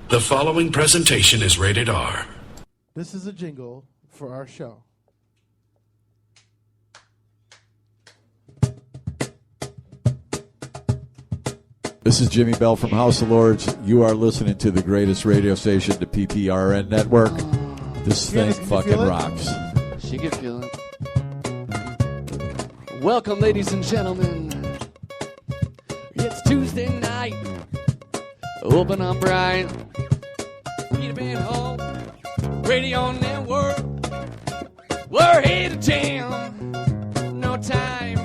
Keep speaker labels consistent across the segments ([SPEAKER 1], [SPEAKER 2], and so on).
[SPEAKER 1] The following presentation is rated R.
[SPEAKER 2] This is a jingle for our show.
[SPEAKER 3] This is Jimmy Bell from House of Lords. You are listening to the greatest radio station, the PPRN network. This thing fucking rocks.
[SPEAKER 4] She can feel it. Welcome, ladies and gentlemen. It's Tuesday night. Open up bright. Peter Pan home. Radio network. We're here to jam. No time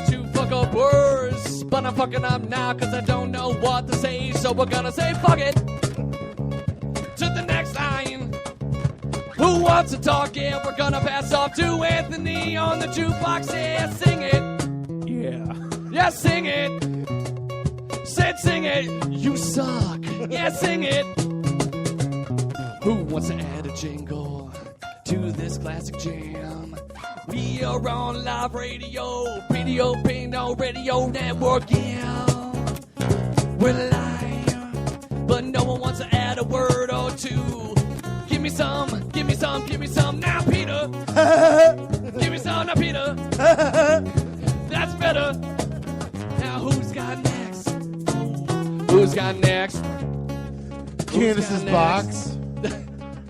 [SPEAKER 4] to fuck up words. But I'm fucking up now because I don't know what to say. So we're gonna say fuck it. To the next line. Who wants to talk? Yeah, we're gonna pass off to Anthony on the jukebox. Yeah, sing it. Yeah. Yeah, sing it. Said sing it. You suck. Yeah, sing it. Who wants to add a jingle to this classic jam? We are on live radio, Video Pino Radio Network, yeah. We're live, but no one wants to add a word or two. Give me some, give me some, give me some now, Peter. Give me some now, Peter. That's better. Now who's got next? Who's got next?
[SPEAKER 2] Candace's box.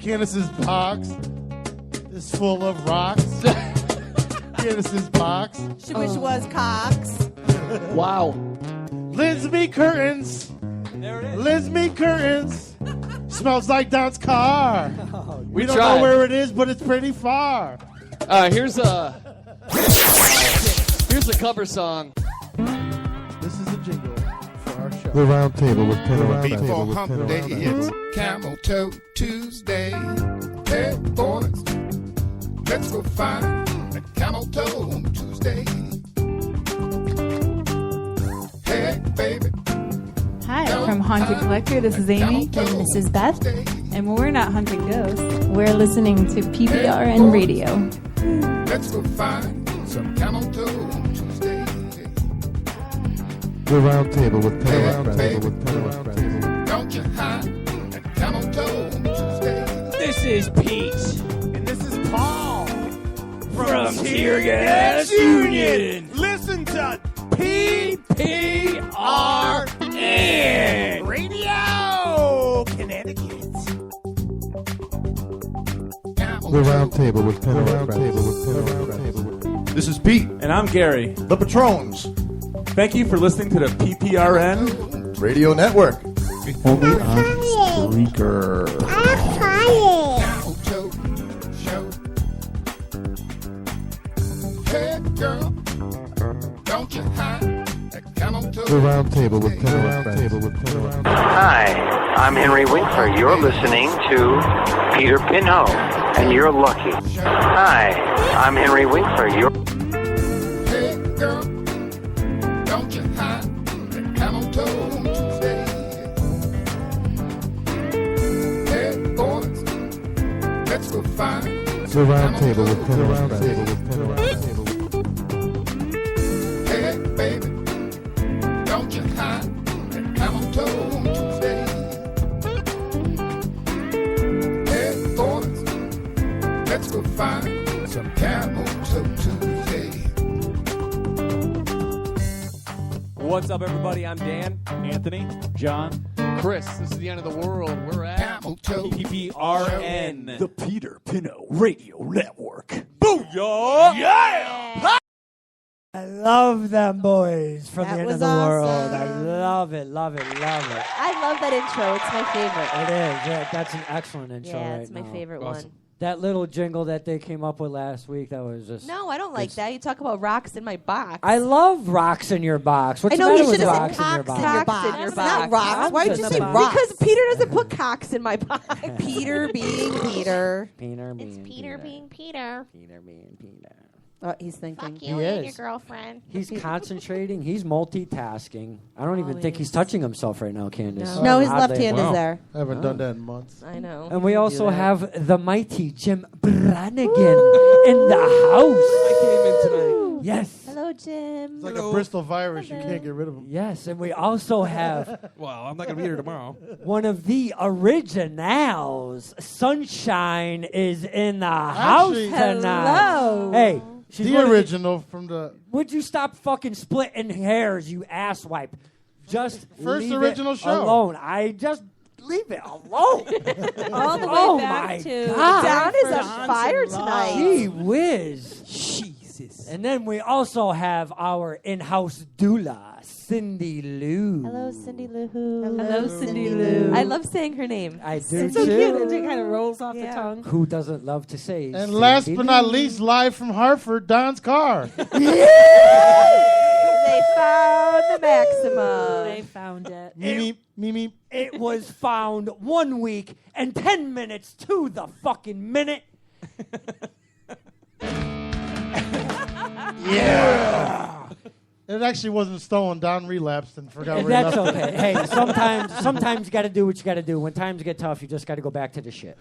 [SPEAKER 2] Candace's box is full of rocks. Candace's box.
[SPEAKER 5] She wish it was Cox.
[SPEAKER 4] Wow.
[SPEAKER 2] Linsby curtains.
[SPEAKER 6] There it is.
[SPEAKER 2] Linsby curtains. Smells like Don's car. We don't
[SPEAKER 4] tried.
[SPEAKER 2] know where it is, but it's pretty far.
[SPEAKER 4] Here's a cover song.
[SPEAKER 2] This is a jingle for our show.
[SPEAKER 7] The round table with Pinner.
[SPEAKER 8] Before hump day, it's Camel Toe Tuesday. Hey, boys, let's go find a Camel Toe Tuesday. Hey, baby.
[SPEAKER 9] Hi, from Haunted Collector. This is Amy.
[SPEAKER 10] And this is Beth.
[SPEAKER 9] And we're not hunting ghosts.
[SPEAKER 10] We're listening to PPRN Radio.
[SPEAKER 8] Let's go find some Camel Toe Tuesday.
[SPEAKER 7] The round table with Pinner.
[SPEAKER 8] Don't you hide a Camel Toe Tuesday.
[SPEAKER 6] This is Pete. And this is Paul. From Tear Gas Union. Listen to PPRN Radio, Connecticut.
[SPEAKER 7] The round table with Pinner.
[SPEAKER 11] This is Pete.
[SPEAKER 6] And I'm Gary.
[SPEAKER 11] The Patrons.
[SPEAKER 6] Thank you for listening to the PPRN
[SPEAKER 11] Radio Network.
[SPEAKER 3] Only on Spreaker.
[SPEAKER 8] Camel Toe Show. Hey, girl, don't you hide a Camel Toe.
[SPEAKER 7] The round table with Pinner.
[SPEAKER 12] Hi, I'm Henry Winkler. You're listening to Peter Pinho, and you're lucky. Hi, I'm Henry Winkler. You're...
[SPEAKER 8] Hey, girl, don't you hide a Camel Toe Tuesday. Hey, boys, let's go find
[SPEAKER 7] The round table with Pinner.
[SPEAKER 8] Hey, baby, don't you hide a Camel Toe Tuesday. Hey, boys, let's go find some Camel Toe Tuesday.
[SPEAKER 6] What's up, everybody? I'm Dan. Anthony. John.
[SPEAKER 4] Chris, this is the end of the world. We're at
[SPEAKER 8] Camel Toe
[SPEAKER 6] PPRN.
[SPEAKER 11] The Peter Pinho Radio Network.
[SPEAKER 6] Booyah! Yeah!
[SPEAKER 13] I love them boys from
[SPEAKER 5] That
[SPEAKER 13] the end
[SPEAKER 5] was
[SPEAKER 13] of the world.
[SPEAKER 5] awesome.
[SPEAKER 13] I love it, love it, love it.
[SPEAKER 5] I love that intro. It's my favorite.
[SPEAKER 13] It is. Yeah, that's an excellent intro
[SPEAKER 5] Yeah,
[SPEAKER 13] right
[SPEAKER 5] it's my
[SPEAKER 13] now.
[SPEAKER 5] favorite
[SPEAKER 4] Awesome.
[SPEAKER 5] one.
[SPEAKER 13] That little jingle that they came up with last week, that was just...
[SPEAKER 5] No, I don't like that. You talk about rocks in my box.
[SPEAKER 13] I love rocks in your box. What's
[SPEAKER 5] I know
[SPEAKER 13] the
[SPEAKER 5] you
[SPEAKER 13] matter
[SPEAKER 5] should
[SPEAKER 13] with
[SPEAKER 5] have
[SPEAKER 13] rocks
[SPEAKER 5] said
[SPEAKER 13] in your
[SPEAKER 5] cocks
[SPEAKER 13] box?
[SPEAKER 5] in your box.
[SPEAKER 9] in your
[SPEAKER 5] Not
[SPEAKER 9] box.
[SPEAKER 5] rocks. Why did you
[SPEAKER 13] Cocks
[SPEAKER 5] say
[SPEAKER 13] in the
[SPEAKER 5] rocks?
[SPEAKER 13] box.
[SPEAKER 5] Because Peter doesn't put cocks in my box.
[SPEAKER 9] Peter being Peter.
[SPEAKER 13] Peter
[SPEAKER 10] It's
[SPEAKER 13] being
[SPEAKER 10] Peter being Peter.
[SPEAKER 13] Peter being Peter.
[SPEAKER 5] He's thinking.
[SPEAKER 10] Fuck you
[SPEAKER 13] He
[SPEAKER 10] and
[SPEAKER 13] is.
[SPEAKER 10] your girlfriend.
[SPEAKER 13] He's concentrating. He's multitasking. I don't even think he's touching himself right now, Candace.
[SPEAKER 5] No, his
[SPEAKER 13] Hardly
[SPEAKER 5] left hand
[SPEAKER 13] ever.
[SPEAKER 5] is there.
[SPEAKER 2] I haven't done that in months.
[SPEAKER 5] I know.
[SPEAKER 13] And we
[SPEAKER 5] You
[SPEAKER 13] also
[SPEAKER 5] do that.
[SPEAKER 13] have the mighty Jim Brannigan in the house.
[SPEAKER 4] I came in tonight.
[SPEAKER 13] Yes.
[SPEAKER 5] Hello, Hello, Jim.
[SPEAKER 2] It's like a Bristol virus. You can't get rid of them.
[SPEAKER 13] Yes, and we also have
[SPEAKER 6] Well, I'm not going to be here tomorrow.
[SPEAKER 13] one of the originals. Sunshine is in the house
[SPEAKER 2] Actually-
[SPEAKER 13] tonight.
[SPEAKER 5] Hello.
[SPEAKER 13] Hey, she's
[SPEAKER 2] The
[SPEAKER 13] one of
[SPEAKER 2] original from the
[SPEAKER 13] Would you stop fucking splitting hairs, you asswipe? Just
[SPEAKER 2] First
[SPEAKER 13] leave
[SPEAKER 2] original
[SPEAKER 13] it
[SPEAKER 2] show.
[SPEAKER 13] alone. I just leave it alone.
[SPEAKER 10] All the way
[SPEAKER 13] Oh
[SPEAKER 10] back
[SPEAKER 13] my
[SPEAKER 10] to
[SPEAKER 13] God.
[SPEAKER 5] Don is
[SPEAKER 10] Don
[SPEAKER 5] on fire tonight.
[SPEAKER 13] Gee whiz.
[SPEAKER 6] Jesus.
[SPEAKER 13] And then we also have our in-house doula, cindylou.
[SPEAKER 5] Hello, cindylou.
[SPEAKER 10] Hello, cindylou.
[SPEAKER 5] I love saying her name.
[SPEAKER 13] I do
[SPEAKER 10] It's so
[SPEAKER 13] too.
[SPEAKER 10] cute. It kind of rolls off the tongue.
[SPEAKER 13] Who doesn't love to say?
[SPEAKER 2] And last but not
[SPEAKER 13] cindylou?
[SPEAKER 2] least, live from Hartford, Don's car.
[SPEAKER 5] They found the maximum.
[SPEAKER 10] They found it.
[SPEAKER 2] Me.
[SPEAKER 13] It was found 1 week and 10 minutes to the fucking minute.
[SPEAKER 2] Yeah. It actually wasn't stolen. Don relapsed and forgot where
[SPEAKER 13] That's
[SPEAKER 2] he left
[SPEAKER 13] okay.
[SPEAKER 2] it.
[SPEAKER 13] Hey, sometimes you got to do what you got to do. When times get tough, you just got to go back to the shit.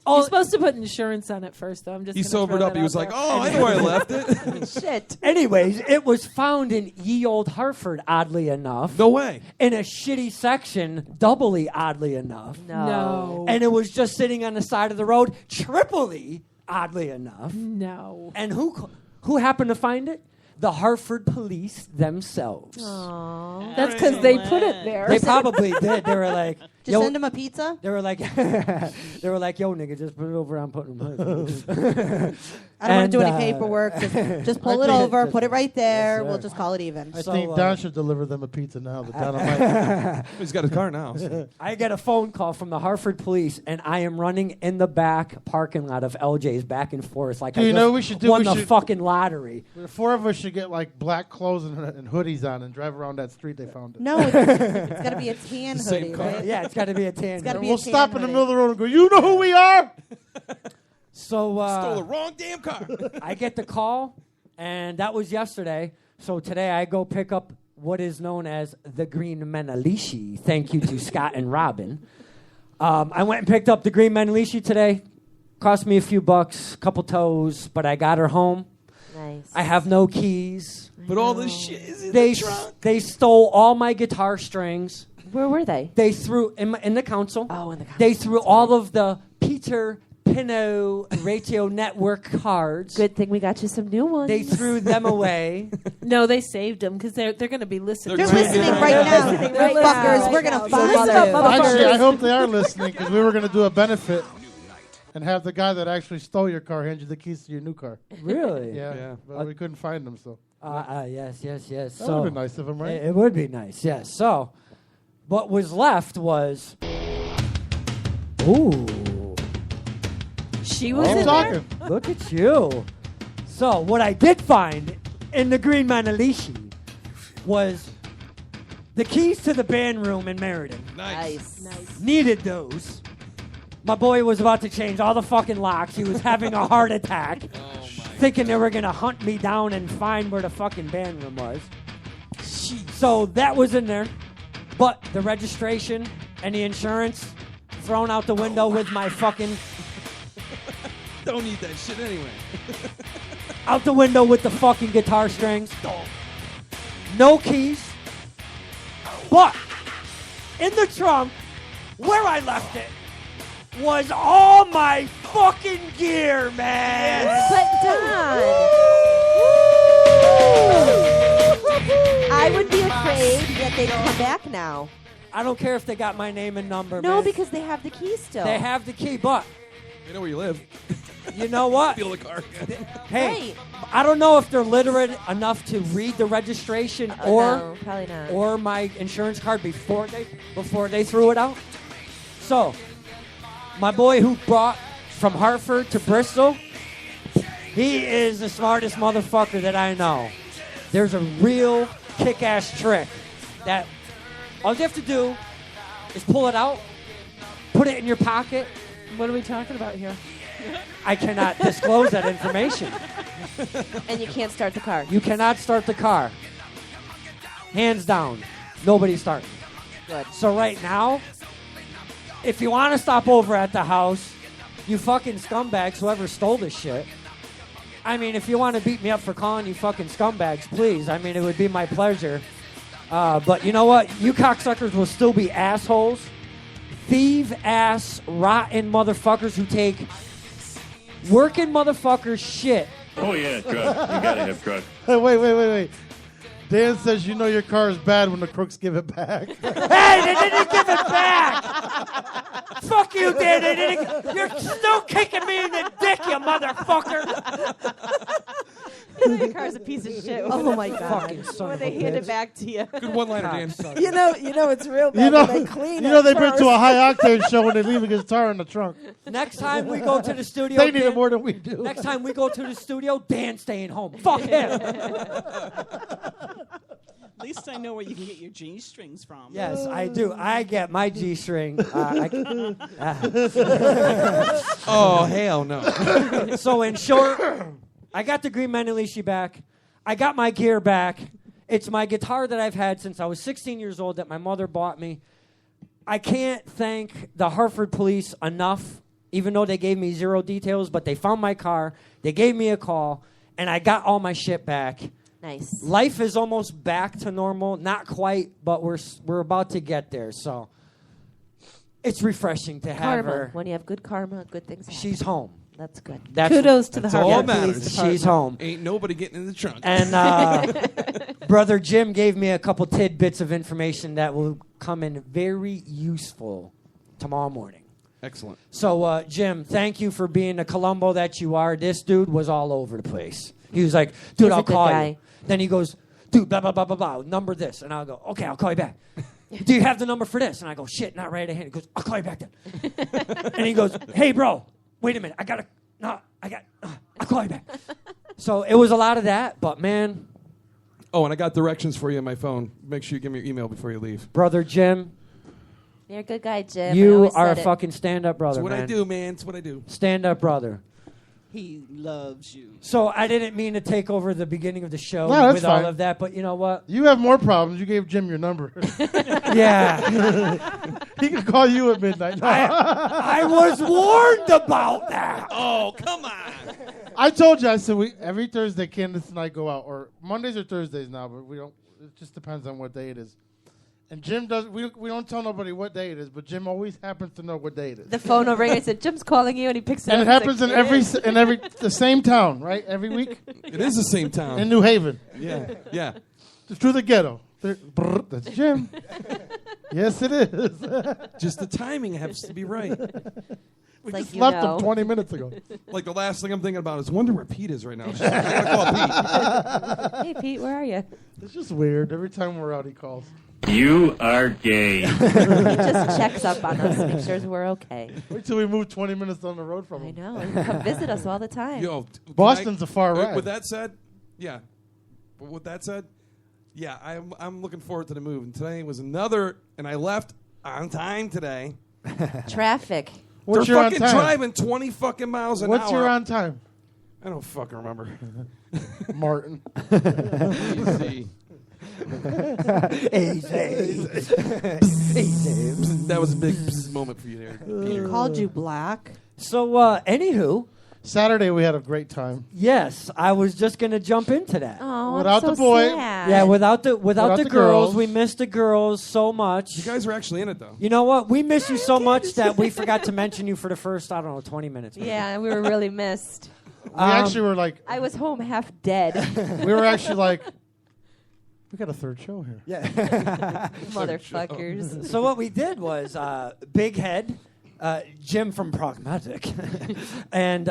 [SPEAKER 10] You're supposed to put insurance on it first, though. I'm just.
[SPEAKER 6] He
[SPEAKER 10] gonna
[SPEAKER 6] sobered
[SPEAKER 10] throw
[SPEAKER 6] up.
[SPEAKER 10] that
[SPEAKER 6] He was
[SPEAKER 10] out
[SPEAKER 6] like,
[SPEAKER 10] there.
[SPEAKER 6] oh, I know where I left it.
[SPEAKER 5] Shit.
[SPEAKER 13] Anyways, it was found in ye old Hartford, oddly enough.
[SPEAKER 6] No way.
[SPEAKER 13] In a shitty section, doubly oddly enough.
[SPEAKER 10] No.
[SPEAKER 13] And it was just sitting on the side of the road, triply oddly enough.
[SPEAKER 10] No.
[SPEAKER 13] And who happened to find it? The Hartford police themselves.
[SPEAKER 5] Aww.
[SPEAKER 10] That's because they put it there.
[SPEAKER 13] They probably did. They were like,
[SPEAKER 9] Just send him a pizza?
[SPEAKER 13] They were like, yo, nigga, just put it over. I'm putting them.
[SPEAKER 9] I don't want to do any paperwork. Just pull it over, put it right there.
[SPEAKER 13] Yes,
[SPEAKER 9] we'll
[SPEAKER 13] sir.
[SPEAKER 9] just call it even.
[SPEAKER 2] I think Don should deliver them a pizza now. The Dynamite.
[SPEAKER 6] He's got his car now. So.
[SPEAKER 13] I get a phone call from the Hartford police, and I am running in the back parking lot of LJ's back and forth like
[SPEAKER 2] Do
[SPEAKER 13] I
[SPEAKER 2] you
[SPEAKER 13] just
[SPEAKER 2] know what we should do?
[SPEAKER 13] won
[SPEAKER 2] We
[SPEAKER 13] the
[SPEAKER 2] should-
[SPEAKER 13] fucking lottery.
[SPEAKER 2] The four of us should get like black clothes and hoodies on and drive around that street they found it.
[SPEAKER 9] No, it's got to be a tan
[SPEAKER 6] Same
[SPEAKER 9] hoodie,
[SPEAKER 6] car.
[SPEAKER 9] right?
[SPEAKER 13] Yeah, it's got to be a tan.
[SPEAKER 9] It's gotta
[SPEAKER 2] And
[SPEAKER 9] be
[SPEAKER 2] we'll
[SPEAKER 9] a tan
[SPEAKER 2] stop in the
[SPEAKER 9] hoodie.
[SPEAKER 2] middle of the road and go, you know who we are?
[SPEAKER 13] So
[SPEAKER 6] Stole the wrong damn car.
[SPEAKER 13] I get the call, and that was yesterday. So today I go pick up what is known as the Green Menalishi. Thank you to Scott and Robin. I went and picked up the Green Menalishi today. Cost me a few bucks, couple toes, but I got her home.
[SPEAKER 5] Nice.
[SPEAKER 13] I have no keys.
[SPEAKER 6] But all this shit is in
[SPEAKER 13] They
[SPEAKER 6] the trunk.
[SPEAKER 13] they stole all my guitar strings.
[SPEAKER 5] Where were they?
[SPEAKER 13] They threw in the council.
[SPEAKER 5] Oh, in the council.
[SPEAKER 13] They threw all of the Peter Pinot Radio Network cards.
[SPEAKER 5] Good thing we got you some new ones.
[SPEAKER 13] They threw them away.
[SPEAKER 10] No, they saved them because they're going to be listening.
[SPEAKER 9] They're
[SPEAKER 6] They're
[SPEAKER 9] listening
[SPEAKER 6] listening
[SPEAKER 9] right now.
[SPEAKER 10] listening right
[SPEAKER 9] Fuckers,
[SPEAKER 10] now.
[SPEAKER 9] we're going to
[SPEAKER 10] So
[SPEAKER 9] find
[SPEAKER 10] listen
[SPEAKER 9] you.
[SPEAKER 10] up, motherfuckers.
[SPEAKER 2] Actually, I hope they are listening because we were going to do a benefit and have the guy that actually stole your car hand you the keys to your new car.
[SPEAKER 13] Really?
[SPEAKER 2] Yeah,
[SPEAKER 6] Yeah.
[SPEAKER 2] but we couldn't find them, so
[SPEAKER 13] Yes.
[SPEAKER 2] that
[SPEAKER 13] So
[SPEAKER 2] would be nice of him, right?
[SPEAKER 13] It would be nice. Yes. So, what was left was. Ooh.
[SPEAKER 10] She was
[SPEAKER 2] Keep
[SPEAKER 10] in
[SPEAKER 2] talking.
[SPEAKER 10] there.
[SPEAKER 13] Look at you. So, what I did find in the Green Manalishi was the keys to the band room in Meriden.
[SPEAKER 6] Nice.
[SPEAKER 10] Nice.
[SPEAKER 13] Needed those. My boy was about to change all the fucking locks. He was having a heart attack, thinking they were going to hunt me down and find where the fucking band room was. So that was in there. But the registration and the insurance thrown out the window with my fucking...
[SPEAKER 6] Don't need that shit anyway.
[SPEAKER 13] out the window with the fucking guitar strings. No keys. But in the trunk, where I left it, was all my fucking gear, man.
[SPEAKER 5] But Don, I would be afraid that they'd come back now.
[SPEAKER 13] I don't care if they got my name and number,
[SPEAKER 5] No,
[SPEAKER 13] man.
[SPEAKER 5] because they have the key still.
[SPEAKER 13] They have the key, but
[SPEAKER 6] They know where you live.
[SPEAKER 13] you know what?
[SPEAKER 6] Steal the car.
[SPEAKER 13] Hey, I don't know if they're literate enough to read the registration
[SPEAKER 5] no, probably not.
[SPEAKER 13] or my insurance card before they threw it out. So, my boy who brought from Hartford to Bristol, he is the smartest motherfucker that I know. There's a real kick-ass trick that all you have to do is pull it out, put it in your pocket.
[SPEAKER 10] What are we talking about here?
[SPEAKER 13] I cannot disclose that information.
[SPEAKER 5] And you can't start the car.
[SPEAKER 13] You cannot start the car. Hands down. Nobody's starting.
[SPEAKER 5] Good.
[SPEAKER 13] So right now, if you want to stop over at the house, you fucking scumbags, whoever stole this shit, I mean, if you want to beat me up for calling you fucking scumbags, please. I mean, it would be my pleasure. But you know what? You cocksuckers will still be assholes. Thief-ass, rotten motherfuckers who take working motherfuckers shit.
[SPEAKER 14] Oh, yeah, truck. You gotta have truck.
[SPEAKER 2] Wait. Dan says you know your car is bad when the crooks give it back.
[SPEAKER 13] Hey, they didn't give it back! Fuck you, Dan. You're still kicking me in the dick, you motherfucker!
[SPEAKER 5] Your car's a piece of shit. Oh my god!
[SPEAKER 13] Fucking son
[SPEAKER 5] When
[SPEAKER 13] of
[SPEAKER 5] they
[SPEAKER 13] a
[SPEAKER 5] hand
[SPEAKER 13] bitch.
[SPEAKER 5] it back to you.
[SPEAKER 6] Good one-liner, Dan.
[SPEAKER 9] You know it's real bad when they clean it
[SPEAKER 2] they bring
[SPEAKER 9] first.
[SPEAKER 2] to a high octane show when they leave a guitar in the trunk.
[SPEAKER 13] Next time we go to the studio,
[SPEAKER 2] They need it more than we do.
[SPEAKER 13] Next time we go to the studio, Dan's staying home. Fuck him.
[SPEAKER 15] At least I know where you can get your G strings from.
[SPEAKER 13] Yes, I do. I get my G-string.
[SPEAKER 6] Oh, hell no.
[SPEAKER 13] So in short, I got the Green Menelishi back. I got my gear back. It's my guitar that I've had since I was 16 years old that my mother bought me. I can't thank the Hartford police enough, even though they gave me zero details, but they found my car, they gave me a call, and I got all my shit back.
[SPEAKER 5] Nice.
[SPEAKER 13] Life is almost back to normal. Not quite, but we're about to get there. So it's refreshing to have
[SPEAKER 5] Karma.
[SPEAKER 13] her.
[SPEAKER 5] When you have good karma, good things happen.
[SPEAKER 13] She's home.
[SPEAKER 5] That's good.
[SPEAKER 13] Kudos
[SPEAKER 5] to the
[SPEAKER 6] That's all
[SPEAKER 5] Hartford
[SPEAKER 6] that
[SPEAKER 5] Police
[SPEAKER 6] matters.
[SPEAKER 5] Department.
[SPEAKER 13] She's home.
[SPEAKER 6] Ain't nobody getting in the trunk.
[SPEAKER 13] And Brother Jim gave me a couple tidbits of information that will come in very useful tomorrow morning.
[SPEAKER 6] Excellent.
[SPEAKER 13] So, Jim, thank you for being the Columbo that you are. This dude was all over the place. He was like, dude,
[SPEAKER 5] He's a
[SPEAKER 13] I'll
[SPEAKER 5] good
[SPEAKER 13] call
[SPEAKER 5] guy.
[SPEAKER 13] you. Then he goes, dude, blah, blah, blah, blah, blah, number this. And I'll go, okay, I'll call you back. Do you have the number for this? And I go, shit, not right at hand. He goes, I'll call you back then. And he goes, hey, bro, wait a minute. I'll call you back. So it was a lot of that, but man.
[SPEAKER 6] Oh, and I got directions for you on my phone. Make sure you give me your email before you leave.
[SPEAKER 13] Brother Jim.
[SPEAKER 5] You're a good guy, Jim. I
[SPEAKER 13] You
[SPEAKER 5] always
[SPEAKER 13] are a
[SPEAKER 5] said it.
[SPEAKER 13] fucking stand-up brother,
[SPEAKER 6] That's what
[SPEAKER 13] man.
[SPEAKER 6] I do, man. It's what I do.
[SPEAKER 13] Stand-up brother.
[SPEAKER 15] He loves you.
[SPEAKER 13] So I didn't mean to take over the beginning of the show
[SPEAKER 2] No, that's
[SPEAKER 13] with all
[SPEAKER 2] fine.
[SPEAKER 13] of that, but you know what?
[SPEAKER 2] You have more problems. You gave Jim your number.
[SPEAKER 13] Yeah.
[SPEAKER 2] He can call you at midnight.
[SPEAKER 13] I was warned about that.
[SPEAKER 6] Oh, come on.
[SPEAKER 2] I told you. I said every Thursday, Candace and I go out, or Mondays or Thursdays now, but we don't. It just depends on what day it is. And Jim does. We don't tell nobody what day it is, but Jim always happens to know what day it is.
[SPEAKER 5] The phone will ring. I said, Jim's calling you, and he picks it
[SPEAKER 2] And
[SPEAKER 5] up.
[SPEAKER 2] it happens
[SPEAKER 5] He's like,
[SPEAKER 2] in every the same town, right? Every week.
[SPEAKER 6] It is the same town.
[SPEAKER 2] In New Haven.
[SPEAKER 6] Yeah, yeah.
[SPEAKER 2] Through the ghetto. That's Jim. Yes, it is.
[SPEAKER 6] Just the timing has to be right.
[SPEAKER 2] We
[SPEAKER 5] like
[SPEAKER 2] just
[SPEAKER 5] you
[SPEAKER 2] left
[SPEAKER 5] know.
[SPEAKER 2] him 20 minutes ago.
[SPEAKER 6] Like the last thing I'm thinking about is wonder where Pete is right now. I gotta call Pete.
[SPEAKER 5] Hey, Pete, where are you?
[SPEAKER 2] It's just weird. Every time we're out, he calls.
[SPEAKER 14] You are gay.
[SPEAKER 5] He just checks up on us, make sure we're okay.
[SPEAKER 2] Wait till we move 20 minutes down the road from
[SPEAKER 5] I
[SPEAKER 2] him.
[SPEAKER 5] know. He come visit us all the time.
[SPEAKER 6] Yo,
[SPEAKER 2] Boston's a far ride.
[SPEAKER 6] With that said, yeah. But with that said, yeah, I'm looking forward to the move. And today was another, and I left on time today.
[SPEAKER 5] Traffic.
[SPEAKER 2] What's
[SPEAKER 6] They're
[SPEAKER 2] your on
[SPEAKER 6] fucking
[SPEAKER 2] time?
[SPEAKER 6] driving 20 fucking miles an hour.
[SPEAKER 2] What's your on time?
[SPEAKER 6] I don't fucking remember.
[SPEAKER 2] Martin.
[SPEAKER 6] Easy. That was a big moment for you there, Peter.
[SPEAKER 9] Called you black.
[SPEAKER 13] So, anywho.
[SPEAKER 2] Saturday we had a great time.
[SPEAKER 13] Yes, I was just going to jump into that.
[SPEAKER 5] Oh,
[SPEAKER 2] Without
[SPEAKER 5] I'm
[SPEAKER 2] the
[SPEAKER 5] so
[SPEAKER 2] boy.
[SPEAKER 5] sad.
[SPEAKER 13] Yeah, without the
[SPEAKER 2] the
[SPEAKER 13] girls,
[SPEAKER 2] girls.
[SPEAKER 13] we missed the girls so much.
[SPEAKER 6] You guys were actually in it, though.
[SPEAKER 13] You know what? We miss you so much that we forgot to mention you for the first, 20 minutes.
[SPEAKER 5] Yeah, we were really missed.
[SPEAKER 2] We actually were like,
[SPEAKER 5] I was home half dead.
[SPEAKER 2] we were actually like, we got a third show here.
[SPEAKER 13] Yeah.
[SPEAKER 5] Motherfuckers.
[SPEAKER 13] So what we did was Big Head, Jim from Pragmatic, and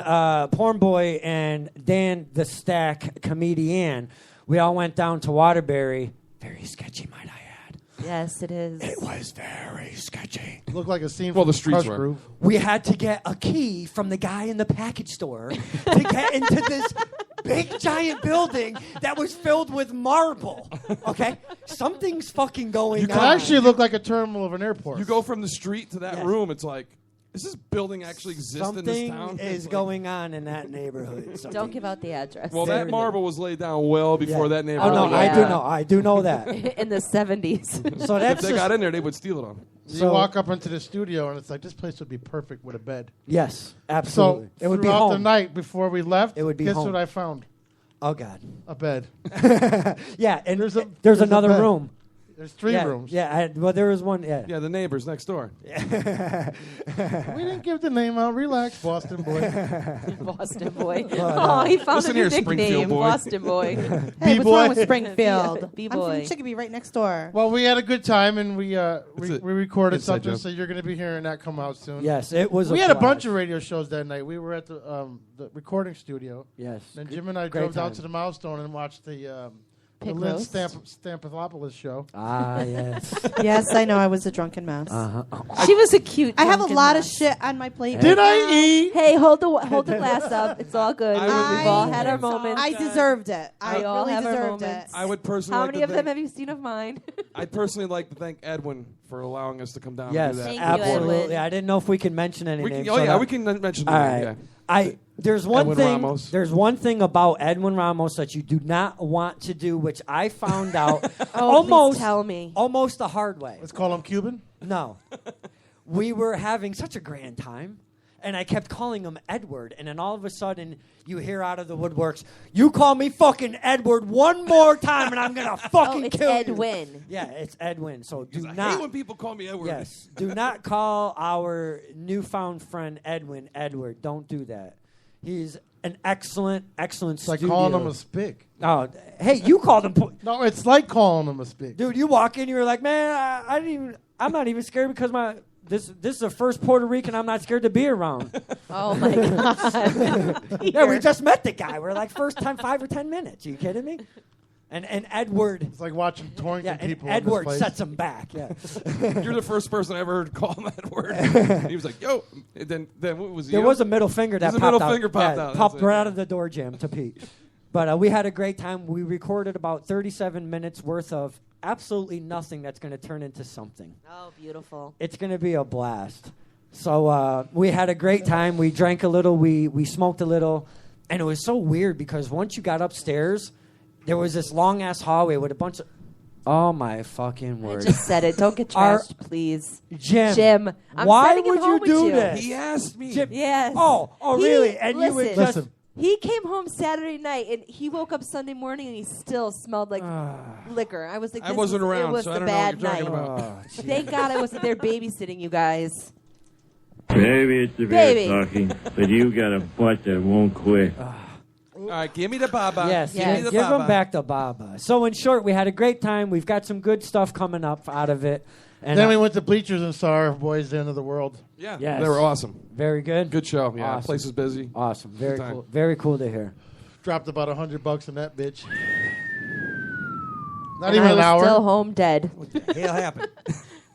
[SPEAKER 13] Porn Boy and Dan the Stack comedian. We all went down to Waterbury. Very sketchy, might I add.
[SPEAKER 5] Yes, it is.
[SPEAKER 13] It was very sketchy.
[SPEAKER 2] Looked like a scene
[SPEAKER 6] Well,
[SPEAKER 2] from
[SPEAKER 6] the streets
[SPEAKER 2] Crush
[SPEAKER 6] were.
[SPEAKER 2] Groove.
[SPEAKER 13] We had to get a key from the guy in the package store to get into this big giant building that was filled with marble. Okay? Something's fucking going
[SPEAKER 2] It
[SPEAKER 13] on.
[SPEAKER 2] actually looked like a terminal of an airport.
[SPEAKER 6] You go from the street to that
[SPEAKER 13] Yes.
[SPEAKER 6] room, it's like, does this building actually exist in this town?
[SPEAKER 13] Something is going on in that neighborhood.
[SPEAKER 5] Don't give out the address.
[SPEAKER 6] Well, that marble was laid down well before that
[SPEAKER 13] Oh,
[SPEAKER 6] neighborhood.
[SPEAKER 13] no,
[SPEAKER 5] yeah.
[SPEAKER 13] I do know. I do know that.
[SPEAKER 5] In the 70s.
[SPEAKER 13] So
[SPEAKER 6] If
[SPEAKER 13] that's
[SPEAKER 6] they
[SPEAKER 13] just,
[SPEAKER 6] got in there, they would steal it all.
[SPEAKER 2] You walk up into the studio, and it's like, this place would be perfect with a bed.
[SPEAKER 13] Yes, absolutely.
[SPEAKER 2] So
[SPEAKER 13] it would be
[SPEAKER 2] throughout
[SPEAKER 13] home.
[SPEAKER 2] the night before we left,
[SPEAKER 13] It would be
[SPEAKER 2] guess
[SPEAKER 13] home.
[SPEAKER 2] what I found?
[SPEAKER 13] Oh God.
[SPEAKER 2] A bed.
[SPEAKER 13] Yeah, and
[SPEAKER 2] There's
[SPEAKER 13] there's
[SPEAKER 2] a
[SPEAKER 13] another
[SPEAKER 2] bed.
[SPEAKER 13] room.
[SPEAKER 2] There's 3
[SPEAKER 13] Yeah,
[SPEAKER 2] rooms.
[SPEAKER 13] Yeah, well, there was one. Yeah.
[SPEAKER 6] Yeah, the neighbors next door.
[SPEAKER 2] We didn't give the name out. Relax, Boston boy.
[SPEAKER 9] Boston boy. Oh, he found
[SPEAKER 6] Listen
[SPEAKER 9] a new
[SPEAKER 6] here, Springfield
[SPEAKER 9] nickname.
[SPEAKER 6] boy.
[SPEAKER 9] Boston boy.
[SPEAKER 5] Hey, what's wrong with
[SPEAKER 2] B-boy.
[SPEAKER 5] Springfield?
[SPEAKER 9] B-boy.
[SPEAKER 5] I'm from Chicopee, right next door.
[SPEAKER 2] Well, we had a good time, and we
[SPEAKER 6] it.
[SPEAKER 2] recorded
[SPEAKER 6] Inside
[SPEAKER 2] something,
[SPEAKER 6] joke.
[SPEAKER 2] so you're going to be hearing that come out soon.
[SPEAKER 13] Yes, it was.
[SPEAKER 2] We
[SPEAKER 13] a
[SPEAKER 2] had a
[SPEAKER 13] blast.
[SPEAKER 2] bunch of radio shows that night. We were at the recording studio.
[SPEAKER 13] Yes.
[SPEAKER 2] Then Jim and I
[SPEAKER 13] Great
[SPEAKER 2] drove down
[SPEAKER 13] time.
[SPEAKER 2] to the Milestone and watched the
[SPEAKER 9] Pig
[SPEAKER 2] Lynn
[SPEAKER 9] roast.
[SPEAKER 2] Stampathlopoulos show.
[SPEAKER 13] Ah, yes.
[SPEAKER 5] Yes, I know. I was a drunken mess.
[SPEAKER 13] Uh-huh.
[SPEAKER 9] She was a cute.
[SPEAKER 5] I have a
[SPEAKER 9] drunken
[SPEAKER 5] lot
[SPEAKER 9] mess.
[SPEAKER 5] of shit on my plate.
[SPEAKER 2] Did
[SPEAKER 5] right
[SPEAKER 2] I
[SPEAKER 5] now.
[SPEAKER 2] eat?
[SPEAKER 9] Hey, hold the glass up. It's all good.
[SPEAKER 6] I
[SPEAKER 9] We've all had our moments.
[SPEAKER 5] I deserved it. I
[SPEAKER 9] We all
[SPEAKER 5] really
[SPEAKER 9] have our
[SPEAKER 5] deserved it.
[SPEAKER 9] moments.
[SPEAKER 6] I would personally
[SPEAKER 9] How
[SPEAKER 6] like
[SPEAKER 9] many
[SPEAKER 6] to
[SPEAKER 9] of them
[SPEAKER 6] thank,
[SPEAKER 9] have you seen of mine?
[SPEAKER 6] I'd personally like to thank Edwin for allowing us to come down
[SPEAKER 13] Yes,
[SPEAKER 6] and do that.
[SPEAKER 9] Thank you,
[SPEAKER 13] absolutely.
[SPEAKER 9] Edwin.
[SPEAKER 13] I didn't know if we can mention any
[SPEAKER 6] We can,
[SPEAKER 13] names.
[SPEAKER 6] oh
[SPEAKER 13] so
[SPEAKER 6] yeah,
[SPEAKER 13] that-
[SPEAKER 6] we can mention the
[SPEAKER 13] All
[SPEAKER 6] name,
[SPEAKER 13] right.
[SPEAKER 6] yeah.
[SPEAKER 13] There's one
[SPEAKER 6] Edwin
[SPEAKER 13] thing.
[SPEAKER 6] Ramos.
[SPEAKER 13] There's one thing about Edwin Ramos that you do not want to do, which I found out
[SPEAKER 9] Please tell me.
[SPEAKER 13] almost the hard way.
[SPEAKER 2] Let's call him Cuban.
[SPEAKER 13] No, we were having such a grand time, and I kept calling him Edward, and then all of a sudden you hear out of the woodworks, "You call me fucking Edward one more time, and I'm gonna fucking
[SPEAKER 9] it's
[SPEAKER 13] kill you."
[SPEAKER 9] Edwin.
[SPEAKER 13] Yeah, it's Edwin. So do
[SPEAKER 6] I
[SPEAKER 13] not.
[SPEAKER 6] hate when people call me Edward.
[SPEAKER 13] Yes, do not call our newfound friend Edwin Edward. Don't do that. He's an excellent
[SPEAKER 2] It's like
[SPEAKER 13] studio.
[SPEAKER 2] calling him a spig.
[SPEAKER 13] Oh, hey, you called him.
[SPEAKER 2] No, it's like calling him a spig.
[SPEAKER 13] Dude, you walk in, you're like, man, I didn't even. I'm not even scared because this is the first Puerto Rican I'm not scared to be around.
[SPEAKER 9] Oh my God.
[SPEAKER 13] Yeah, we just met the guy. We're like first time 5 or 10 minutes. Are you kidding me? And Edward.
[SPEAKER 2] It's like watching Torrington
[SPEAKER 13] Yeah, and
[SPEAKER 2] people. in this
[SPEAKER 13] Edward
[SPEAKER 2] place.
[SPEAKER 13] sets him back. Yeah.
[SPEAKER 6] You're the first person I ever heard call him Edward. He was like, yo. And then what was he?
[SPEAKER 13] There was a middle finger that
[SPEAKER 6] There's a
[SPEAKER 13] popped
[SPEAKER 6] middle
[SPEAKER 13] out.
[SPEAKER 6] finger popped
[SPEAKER 13] Yeah,
[SPEAKER 6] out.
[SPEAKER 13] Popped
[SPEAKER 6] That's it.
[SPEAKER 13] right out of the door jam to Pete. But we had a great time. We recorded about 37 minutes worth of absolutely nothing that's going to turn into something.
[SPEAKER 9] Oh, beautiful.
[SPEAKER 13] It's going to be a blast. So we had a great time. We drank a little. We smoked a little. And it was so weird because once you got upstairs, there was this long-ass hallway with a bunch of... Oh, my fucking
[SPEAKER 9] I
[SPEAKER 13] word.
[SPEAKER 9] just said it. Don't get
[SPEAKER 13] Our-
[SPEAKER 9] trashed, please.
[SPEAKER 13] Jim,
[SPEAKER 9] I'm
[SPEAKER 13] why
[SPEAKER 9] sending him
[SPEAKER 13] would
[SPEAKER 9] home
[SPEAKER 13] you
[SPEAKER 9] with
[SPEAKER 13] do
[SPEAKER 9] you.
[SPEAKER 13] this?
[SPEAKER 6] He asked me.
[SPEAKER 13] Jim,
[SPEAKER 9] Yes.
[SPEAKER 13] Oh,
[SPEAKER 9] He-
[SPEAKER 13] really? And you would
[SPEAKER 9] listen.
[SPEAKER 13] just...
[SPEAKER 9] He came home Saturday night, and he woke up Sunday morning, and he still smelled like liquor. I was like,
[SPEAKER 6] I
[SPEAKER 9] this
[SPEAKER 6] wasn't
[SPEAKER 9] is-
[SPEAKER 6] around,
[SPEAKER 9] It was
[SPEAKER 6] so I
[SPEAKER 9] the
[SPEAKER 6] don't know what
[SPEAKER 9] bad
[SPEAKER 6] you're talking
[SPEAKER 9] night.
[SPEAKER 6] about.
[SPEAKER 9] Thank God I wasn't there babysitting you guys.
[SPEAKER 14] Maybe it's the
[SPEAKER 9] Baby.
[SPEAKER 14] beer talking, but you got a butt that won't quit.
[SPEAKER 6] All right, give me the baba.
[SPEAKER 13] Yes,
[SPEAKER 9] Yes.
[SPEAKER 6] Give me the
[SPEAKER 13] give
[SPEAKER 6] baba.
[SPEAKER 13] him back the Baba. So in short, we had a great time. We've got some good stuff coming up out of it. And
[SPEAKER 2] Then we went to Bleachers and saw our boys, The End of the World.
[SPEAKER 6] Yeah,
[SPEAKER 13] Yes.
[SPEAKER 6] they were awesome.
[SPEAKER 13] very good.
[SPEAKER 6] Good show. Yeah,
[SPEAKER 13] Awesome.
[SPEAKER 6] place is busy.
[SPEAKER 13] Awesome. Very
[SPEAKER 6] time.
[SPEAKER 13] cool. Very cool to hear.
[SPEAKER 2] Dropped about $100 in that bitch. Not
[SPEAKER 9] And
[SPEAKER 2] even
[SPEAKER 9] I
[SPEAKER 2] an
[SPEAKER 9] was
[SPEAKER 2] hour.
[SPEAKER 9] still home dead.
[SPEAKER 6] Hell happened.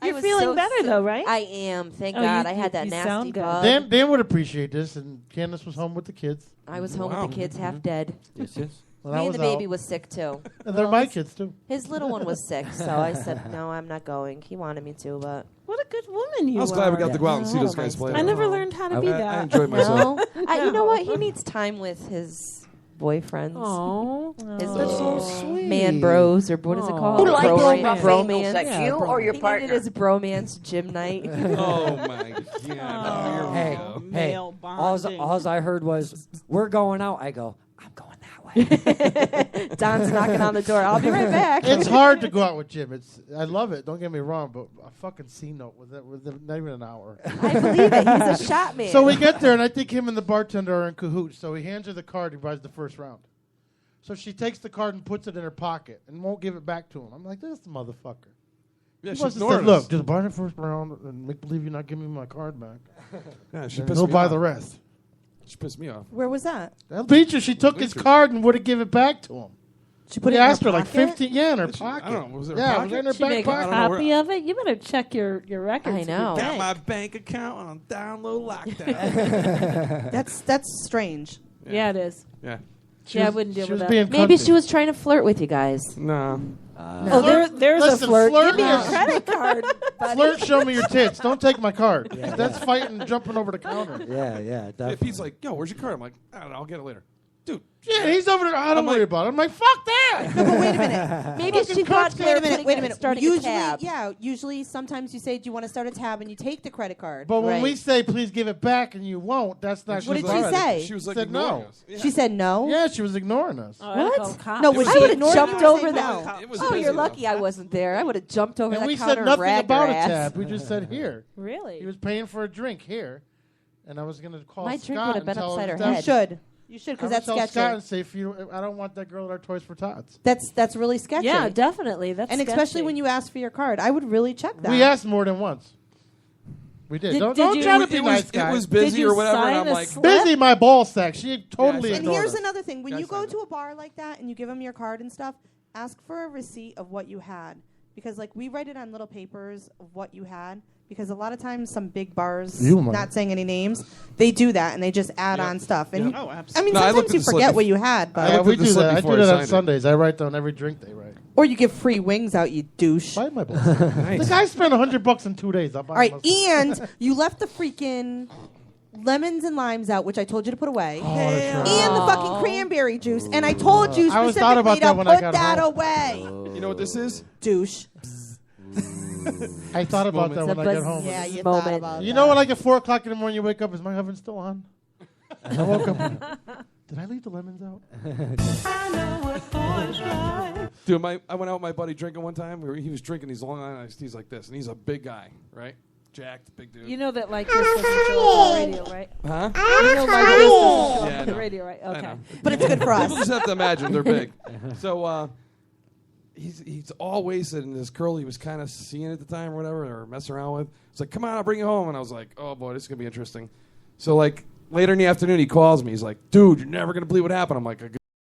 [SPEAKER 9] I
[SPEAKER 10] You're
[SPEAKER 9] was
[SPEAKER 10] feeling
[SPEAKER 9] so
[SPEAKER 10] better
[SPEAKER 9] sick.
[SPEAKER 10] though, right?
[SPEAKER 9] I am. Thank
[SPEAKER 10] Oh,
[SPEAKER 9] God.
[SPEAKER 10] you-
[SPEAKER 9] I had that
[SPEAKER 10] you
[SPEAKER 9] nasty
[SPEAKER 10] sound good.
[SPEAKER 9] bug.
[SPEAKER 2] Dan would appreciate this, and Candace was home with the kids.
[SPEAKER 9] I was home
[SPEAKER 6] Wow.
[SPEAKER 9] with the kids, half dead.
[SPEAKER 13] Yes, yes.
[SPEAKER 2] When
[SPEAKER 9] Me
[SPEAKER 2] I
[SPEAKER 9] and
[SPEAKER 2] was
[SPEAKER 9] the baby
[SPEAKER 2] out.
[SPEAKER 9] was sick too.
[SPEAKER 2] And they're my kids, too.
[SPEAKER 9] His little one was sick, so I said, no, I'm not going. He wanted me to, but
[SPEAKER 10] What a good woman you
[SPEAKER 6] I was
[SPEAKER 10] are.
[SPEAKER 6] glad we got to go out and see
[SPEAKER 9] Oh,
[SPEAKER 6] those
[SPEAKER 9] my
[SPEAKER 6] guys play.
[SPEAKER 10] I never learned how to be
[SPEAKER 6] I
[SPEAKER 10] that.
[SPEAKER 6] enjoyed myself.
[SPEAKER 9] no. You know what? He needs time with his boyfriends.
[SPEAKER 13] Oh,
[SPEAKER 9] His
[SPEAKER 13] that's so
[SPEAKER 9] little
[SPEAKER 13] sweet.
[SPEAKER 9] man bros, or what is it
[SPEAKER 13] Aw.
[SPEAKER 9] called?
[SPEAKER 13] Who likes
[SPEAKER 9] Bromance.
[SPEAKER 13] rough
[SPEAKER 9] Bromance.
[SPEAKER 13] angles like you or your
[SPEAKER 9] he
[SPEAKER 13] partner?
[SPEAKER 9] needed his bromance gym night.
[SPEAKER 6] Oh my God!
[SPEAKER 13] Hey,
[SPEAKER 15] Oh,
[SPEAKER 13] hey.
[SPEAKER 15] male
[SPEAKER 13] All
[SPEAKER 15] bonding.
[SPEAKER 13] I heard was, "We're going out." I go, "I'm going that way."
[SPEAKER 9] Don's knocking on the door. I'll be right back.
[SPEAKER 2] It's hard to go out with Jim. I love it. Don't get me wrong, but a fucking C-note with not even an hour.
[SPEAKER 9] I believe it. He's a shot man.
[SPEAKER 2] So we get there, and I think him and the bartender are in cahoots. So he hands her the card. He buys the first round. So she takes the card and puts it in her pocket and won't give it back to him. I'm like, this motherfucker.
[SPEAKER 6] Yeah,
[SPEAKER 2] He
[SPEAKER 6] she
[SPEAKER 2] must have
[SPEAKER 6] ignored
[SPEAKER 2] said,
[SPEAKER 6] us.
[SPEAKER 2] look, just buy the first round and make believe you're not giving me my card back.
[SPEAKER 6] Yeah, she
[SPEAKER 2] And
[SPEAKER 6] pissed
[SPEAKER 2] he'll
[SPEAKER 6] me
[SPEAKER 2] buy
[SPEAKER 6] off.
[SPEAKER 2] the rest.
[SPEAKER 6] She pissed me off.
[SPEAKER 5] Where was that?
[SPEAKER 2] That Bleacher, she took his card and would have given it back to him.
[SPEAKER 5] She put
[SPEAKER 2] He
[SPEAKER 5] it in
[SPEAKER 2] asked
[SPEAKER 5] her
[SPEAKER 2] her like
[SPEAKER 5] pocket?
[SPEAKER 2] 15, yeah, in her
[SPEAKER 6] Did she-
[SPEAKER 2] pocket.
[SPEAKER 6] I don't know. Was it her
[SPEAKER 2] yeah,
[SPEAKER 6] pocket?
[SPEAKER 2] it was in her
[SPEAKER 10] She
[SPEAKER 2] back
[SPEAKER 10] make a
[SPEAKER 2] pocket.
[SPEAKER 10] copy of it. You better check your records.
[SPEAKER 9] I
[SPEAKER 10] at your
[SPEAKER 9] know.
[SPEAKER 6] Got
[SPEAKER 10] bank.
[SPEAKER 6] my bank account on download lockdown.
[SPEAKER 5] That's strange.
[SPEAKER 10] Yeah, it is.
[SPEAKER 6] Yeah.
[SPEAKER 10] I wouldn't deal
[SPEAKER 2] she
[SPEAKER 10] with
[SPEAKER 2] was
[SPEAKER 10] that.
[SPEAKER 2] being
[SPEAKER 9] Maybe
[SPEAKER 2] cunty.
[SPEAKER 9] she was trying to flirt with you guys.
[SPEAKER 6] No.
[SPEAKER 10] Oh, there's
[SPEAKER 2] Listen,
[SPEAKER 10] a flirt.
[SPEAKER 2] flirt
[SPEAKER 10] Give me your
[SPEAKER 2] is-
[SPEAKER 10] credit card.
[SPEAKER 2] Flirt, show me your tits. Don't take my card. That's fighting, jumping over the counter.
[SPEAKER 13] Yeah,
[SPEAKER 6] Yeah,
[SPEAKER 13] definitely.
[SPEAKER 6] Pete's like, yo, where's your card? I'm like, I don't know. I'll get it later. dude.
[SPEAKER 2] Yeah, he's over there. I don't worry about it. I'm like, fuck that.
[SPEAKER 5] No, but wait a minute.
[SPEAKER 9] Maybe she thought
[SPEAKER 5] Wait a minute.
[SPEAKER 9] starting
[SPEAKER 5] Usually,
[SPEAKER 9] a tab.
[SPEAKER 5] yeah. Usually, sometimes you say, "Do you want to start a tab?" and you take the credit card.
[SPEAKER 2] But when we say, please give it back, and you won't, that's not.
[SPEAKER 5] What did
[SPEAKER 2] good.
[SPEAKER 5] she say?
[SPEAKER 6] She was like
[SPEAKER 2] said
[SPEAKER 6] ignoring
[SPEAKER 2] no.
[SPEAKER 6] us. Yeah.
[SPEAKER 5] She said no.
[SPEAKER 2] Yeah, she was ignoring us.
[SPEAKER 9] What?
[SPEAKER 5] No, was
[SPEAKER 9] I
[SPEAKER 5] she
[SPEAKER 9] would have
[SPEAKER 5] ignoring
[SPEAKER 9] jumped
[SPEAKER 5] you or
[SPEAKER 9] over
[SPEAKER 5] saying
[SPEAKER 9] that.
[SPEAKER 5] no?
[SPEAKER 6] It was
[SPEAKER 9] Oh,
[SPEAKER 6] busy,
[SPEAKER 9] you're
[SPEAKER 6] though.
[SPEAKER 9] lucky I wasn't there. I would have jumped over
[SPEAKER 2] And
[SPEAKER 9] that
[SPEAKER 2] we
[SPEAKER 9] counter
[SPEAKER 2] said nothing
[SPEAKER 9] and ragged
[SPEAKER 2] about
[SPEAKER 9] her
[SPEAKER 2] a
[SPEAKER 9] ass.
[SPEAKER 2] tab. We just said here.
[SPEAKER 10] Really?
[SPEAKER 2] He was paying for a drink here, and I was going to call
[SPEAKER 9] My drink
[SPEAKER 2] Scott
[SPEAKER 9] would have
[SPEAKER 2] and
[SPEAKER 9] been
[SPEAKER 2] tell
[SPEAKER 9] upside
[SPEAKER 2] him
[SPEAKER 9] her
[SPEAKER 2] that-
[SPEAKER 5] You
[SPEAKER 9] head.
[SPEAKER 5] should. You should, because
[SPEAKER 2] I'm
[SPEAKER 5] that's
[SPEAKER 2] gonna tell Scott
[SPEAKER 5] sketchy.
[SPEAKER 2] and say, if you, I don't want that girl at our Toys for Tots.
[SPEAKER 5] That's really sketchy.
[SPEAKER 10] Yeah, definitely. That's
[SPEAKER 5] and especially
[SPEAKER 10] sketchy.
[SPEAKER 5] when you ask for your card, I would really check that.
[SPEAKER 2] We asked more than once. We did. Don't
[SPEAKER 10] did you-
[SPEAKER 2] try to be
[SPEAKER 6] It
[SPEAKER 2] nice,
[SPEAKER 6] was,
[SPEAKER 2] guys.
[SPEAKER 6] it was busy
[SPEAKER 10] Did you
[SPEAKER 6] or whatever, and
[SPEAKER 10] sign
[SPEAKER 6] I'm
[SPEAKER 10] a
[SPEAKER 6] like,
[SPEAKER 10] slip?
[SPEAKER 2] Busy my ball sack. She totally
[SPEAKER 6] Yeah,
[SPEAKER 5] And
[SPEAKER 2] ignored
[SPEAKER 5] here's
[SPEAKER 2] us.
[SPEAKER 5] another thing: when
[SPEAKER 6] Guys
[SPEAKER 5] you go
[SPEAKER 6] signed
[SPEAKER 5] to a bar like that and you give them your card and stuff, ask for a receipt of what you had, because like we write it on little papers of what you had. Because a lot of times, some big bars,
[SPEAKER 2] You might.
[SPEAKER 5] not saying any names, they do that and they just add on stuff. And
[SPEAKER 15] Oh,
[SPEAKER 5] I mean,
[SPEAKER 15] absolutely.
[SPEAKER 6] No, I looked
[SPEAKER 5] sometimes
[SPEAKER 6] at
[SPEAKER 5] you
[SPEAKER 6] the slip
[SPEAKER 5] forget
[SPEAKER 6] bef-
[SPEAKER 5] what you had, but
[SPEAKER 6] I
[SPEAKER 2] Yeah,
[SPEAKER 6] looked
[SPEAKER 2] we
[SPEAKER 6] at the
[SPEAKER 2] do
[SPEAKER 6] slip
[SPEAKER 2] that. I
[SPEAKER 6] before
[SPEAKER 2] do
[SPEAKER 6] I
[SPEAKER 2] that on
[SPEAKER 6] signed it.
[SPEAKER 2] Sundays. I write down every drink they write.
[SPEAKER 5] or you give free wings out, you douche.
[SPEAKER 2] Bite my balls. The guy spent $100 in 2 days. I'll buy
[SPEAKER 5] All right,
[SPEAKER 2] him a-
[SPEAKER 5] and you left the freaking lemons and limes out, which I told you to put away,
[SPEAKER 2] Oh, that's right.
[SPEAKER 5] and the fucking cranberry juice. And I told you
[SPEAKER 2] I was thought about
[SPEAKER 5] specifically
[SPEAKER 2] that
[SPEAKER 5] to
[SPEAKER 2] when I
[SPEAKER 5] put
[SPEAKER 2] got
[SPEAKER 5] that
[SPEAKER 2] home.
[SPEAKER 5] away,
[SPEAKER 6] you know what this is?
[SPEAKER 5] douche.
[SPEAKER 2] I thought about that when I get home.
[SPEAKER 5] Yeah, you
[SPEAKER 9] Moment.
[SPEAKER 5] thought about
[SPEAKER 2] You
[SPEAKER 5] that.
[SPEAKER 2] know when like at 4 o'clock in the morning you wake up, is my oven still on? I woke up. Did I leave the lemons out?
[SPEAKER 6] Dude, I went out with my buddy drinking one time. He was drinking these Long Island iced teas like this, and he's a big guy, right? Jacked, big dude.
[SPEAKER 10] You know that like this doesn't show up on the radio, right?
[SPEAKER 6] Huh?
[SPEAKER 10] You know like this doesn't show up
[SPEAKER 6] Yeah, I
[SPEAKER 10] on the
[SPEAKER 6] know.
[SPEAKER 10] radio, right?
[SPEAKER 6] I
[SPEAKER 10] Okay.
[SPEAKER 6] know.
[SPEAKER 5] But it's good for us.
[SPEAKER 6] People just have to imagine they're big. So he's all wasted, and this girl he was kind of seeing at the time or whatever, or messing around with. It's like, come on, I'll bring you home. And I was like, oh boy, this is gonna be interesting. So like later in the afternoon, he calls me. He's like, dude, you're never gonna believe what happened. I'm like,